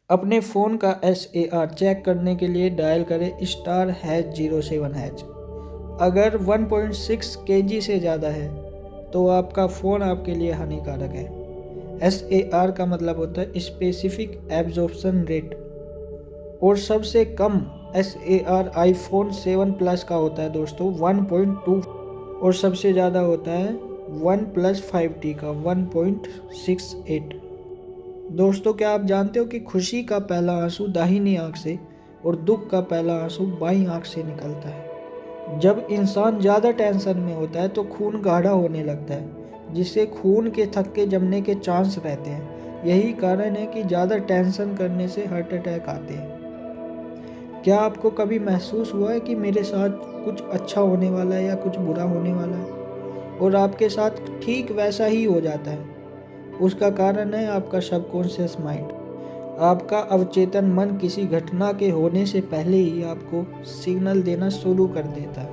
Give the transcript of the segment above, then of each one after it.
अपने फ़ोन का SAR check करने के लिए डायल करें *#07#। अगर 1.6 kg से ज़्यादा है तो आपका फ़ोन आपके लिए हानिकारक है। SAR का मतलब होता है स्पेसिफिक एब्जॉर्प्शन रेट, और सबसे कम SAR iPhone 7 Plus का होता है दोस्तों 1.2, और सबसे ज़्यादा होता है OnePlus 5T का 1.68। दोस्तों, क्या आप जानते हो कि खुशी का पहला आंसू दाहिनी आंख से और दुख का पहला आंसू बाईं आंख से निकलता है। जब इंसान ज़्यादा टेंशन में होता है तो खून गाढ़ा होने लगता है, जिससे खून के थक्के जमने के चांस रहते हैं। यही कारण है कि ज़्यादा टेंशन करने से हार्ट अटैक आते हैं। क्या आपको कभी महसूस हुआ है कि मेरे साथ कुछ अच्छा होने वाला है या कुछ बुरा होने वाला है, और आपके साथ ठीक वैसा ही हो जाता है? उसका कारण है आपका सबकॉन्शियस माइंड। आपका अवचेतन मन किसी घटना के होने से पहले ही आपको सिग्नल देना शुरू कर देता है।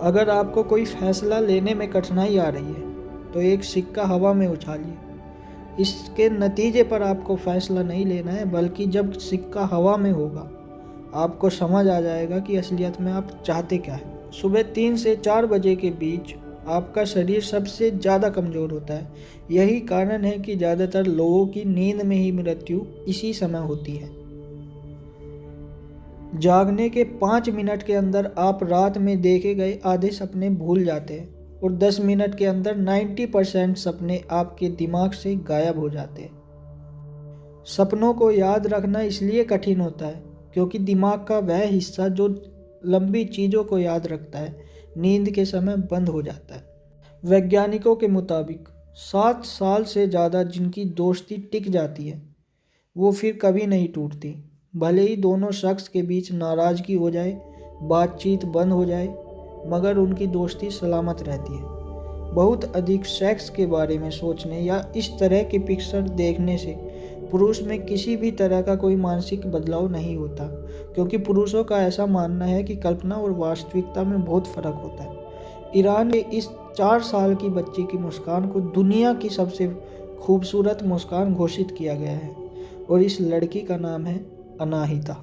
अगर आपको कोई फैसला लेने में कठिनाई आ रही है तो एक सिक्का हवा में उछालिए। इसके नतीजे पर आपको फैसला नहीं लेना है, बल्कि जब सिक्का हवा में होगा आपको समझ आ जाएगा कि असलियत में आप चाहते क्या है। सुबह 3 से 4 बजे के बीच आपका शरीर सबसे ज़्यादा कमज़ोर होता है। यही कारण है कि ज़्यादातर लोगों की नींद में ही मृत्यु इसी समय होती है। जागने के 5 मिनट के अंदर आप रात में देखे गए आधे सपने भूल जाते हैं, और 10 मिनट के अंदर 90% सपने आपके दिमाग से गायब हो जाते हैं। सपनों को याद रखना इसलिए कठिन होता है क्योंकि दिमाग का वह हिस्सा जो लंबी चीज़ों को याद रखता है, नींद के समय बंद हो जाता है। वैज्ञानिकों के मुताबिक 7 साल से ज़्यादा जिनकी दोस्ती टिक जाती है वो फिर कभी नहीं टूटती। भले ही दोनों शख्स के बीच नाराज़गी हो जाए, बातचीत बंद हो जाए, मगर उनकी दोस्ती सलामत रहती है। बहुत अधिक सेक्स के बारे में सोचने या इस तरह के पिक्चर देखने से पुरुष में किसी भी तरह का कोई मानसिक बदलाव नहीं होता, क्योंकि पुरुषों का ऐसा मानना है कि कल्पना और वास्तविकता में बहुत फ़र्क होता है। ईरान में इस 4 साल की बच्ची की मुस्कान को दुनिया की सबसे खूबसूरत मुस्कान घोषित किया गया है, और इस लड़की का नाम है अनाहिता।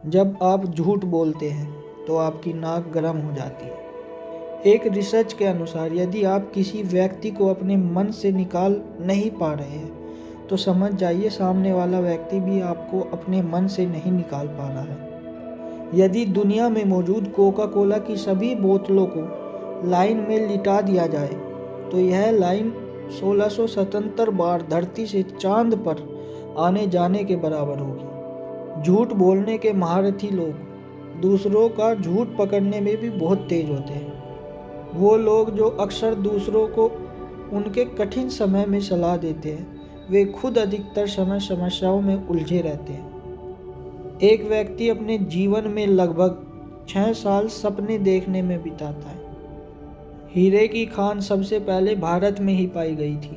जब आप झूठ बोलते हैं तो आपकी नाक गर्म हो जाती है। एक रिसर्च के अनुसार यदि आप किसी व्यक्ति को अपने मन से निकाल नहीं पा रहे हैं तो समझ जाइए सामने वाला व्यक्ति भी आपको अपने मन से नहीं निकाल पा रहा है। यदि दुनिया में मौजूद कोका कोला की सभी बोतलों को लाइन में लिटा दिया जाए तो यह लाइन 1677 बार धरती से चांद पर आने जाने के बराबर होगी। झूठ बोलने के महारथी लोग दूसरों का झूठ पकड़ने में भी बहुत तेज होते हैं। वो लोग जो अक्सर दूसरों को उनके कठिन समय में सलाह देते हैं, वे खुद अधिकतर समय समस्याओं में उलझे रहते हैं। एक व्यक्ति अपने जीवन में लगभग 6 साल सपने देखने में बिताता है। हीरे की खान सबसे पहले भारत में ही पाई गई थी।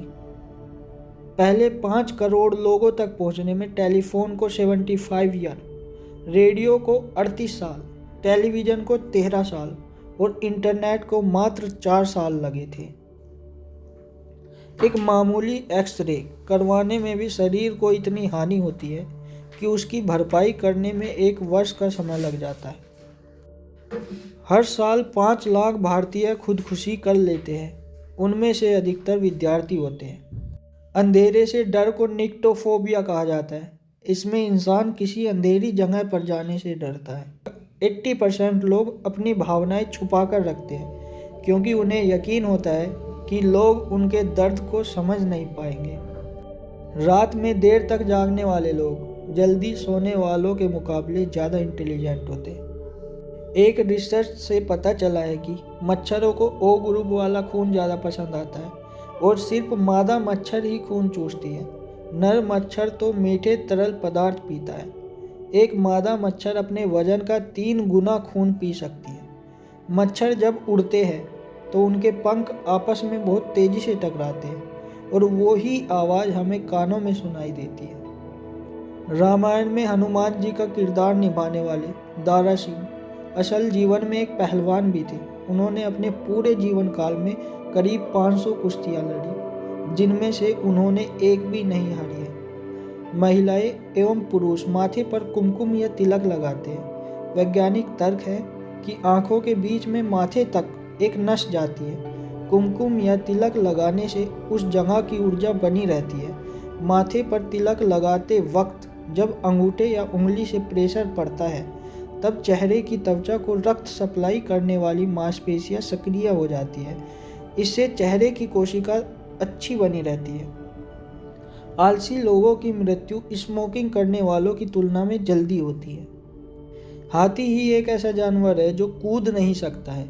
पहले 5 करोड़ लोगों तक पहुंचने में टेलीफोन को 75 ईयर, रेडियो को 38 साल, टेलीविज़न को 13 साल और इंटरनेट को मात्र 4 साल लगे थे। एक मामूली एक्सरे करवाने में भी शरीर को इतनी हानि होती है कि उसकी भरपाई करने में 1 वर्ष का समय लग जाता है। हर साल 5 लाख भारतीय खुदकुशी कर लेते हैं। उनमें से अधिकतर विद्यार्थी होते हैं। अंधेरे से डर को निक्टोफोबिया कहा जाता है। इसमें इंसान किसी अंधेरी जगह पर जाने से डरता है। 80% लोग अपनी भावनाएं छुपा कर रखते हैं क्योंकि उन्हें यकीन होता है कि लोग उनके दर्द को समझ नहीं पाएंगे। रात में देर तक जागने वाले लोग जल्दी सोने वालों के मुकाबले ज़्यादा इंटेलिजेंट होते हैं। एक रिसर्च से पता चला है कि मच्छरों को O ग्रुप वाला खून ज़्यादा पसंद आता है, और सिर्फ मादा मच्छर ही खून चूसती है। नर मच्छर तो मीठे तरल पदार्थ पीता है। एक मादा मच्छर अपने वजन का 3 गुना खून पी सकती है। मच्छर जब उड़ते हैं तो उनके पंख आपस में बहुत तेज़ी से टकराते हैं, और वो ही आवाज़ हमें कानों में सुनाई देती है। रामायण में हनुमान जी का किरदार निभाने वाले दारा सिंह असल जीवन में एक पहलवान भी थे। उन्होंने अपने पूरे जीवन काल में करीब 500 कुश्तियाँ लड़ी, जिनमें से उन्होंने एक भी नहीं हारी है। महिलाएं एवं पुरुष माथे पर कुमकुम या तिलक लगाते हैं। वैज्ञानिक तर्क है कि आंखों के बीच में माथे तक एक नस जाती है। कुमकुम या तिलक लगाने से उस जगह की ऊर्जा बनी रहती है। माथे पर तिलक लगाते वक्त जब अंगूठे या उंगली से प्रेशर पड़ता है तब चेहरे की त्वचा को रक्त सप्लाई करने वाली मांसपेशियां सक्रिय हो जाती है। इससे चेहरे की कोशिका अच्छी बनी रहती है। आलसी लोगों की मृत्यु स्मोकिंग करने वालों की तुलना में जल्दी होती है। हाथी ही एक ऐसा जानवर है जो कूद नहीं सकता है।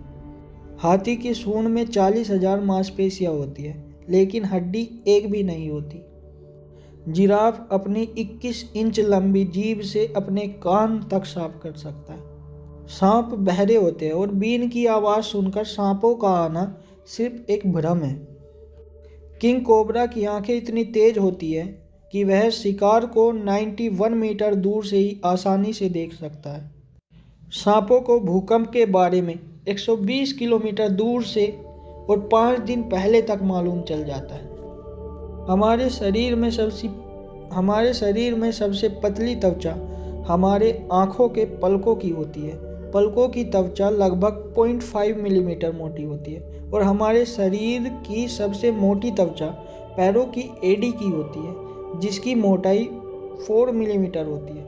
हाथी की सूंड में 40,000 मांसपेशियां होती है, लेकिन हड्डी एक भी नहीं होती। जिराफ अपनी 21 इंच लंबी जीभ से अपने कान तक साफ कर सकता है। सांप बहरे होते हैं और बीन की आवाज़ सुनकर सांपों का आना सिर्फ एक भ्रम है। किंग कोबरा की आंखें इतनी तेज होती है कि वह शिकार को 91 मीटर दूर से ही आसानी से देख सकता है। सांपों को भूकंप के बारे में 120 किलोमीटर दूर से और 5 दिन पहले तक मालूम चल जाता है। हमारे शरीर में सबसे पतली त्वचा हमारे आँखों के पलकों की होती है। पलकों की त्वचा लगभग 0.5 मिलीमीटर मोटी होती है और हमारे शरीर की सबसे मोटी त्वचा पैरों की एड़ी की होती है, जिसकी मोटाई 4 मिलीमीटर होती है।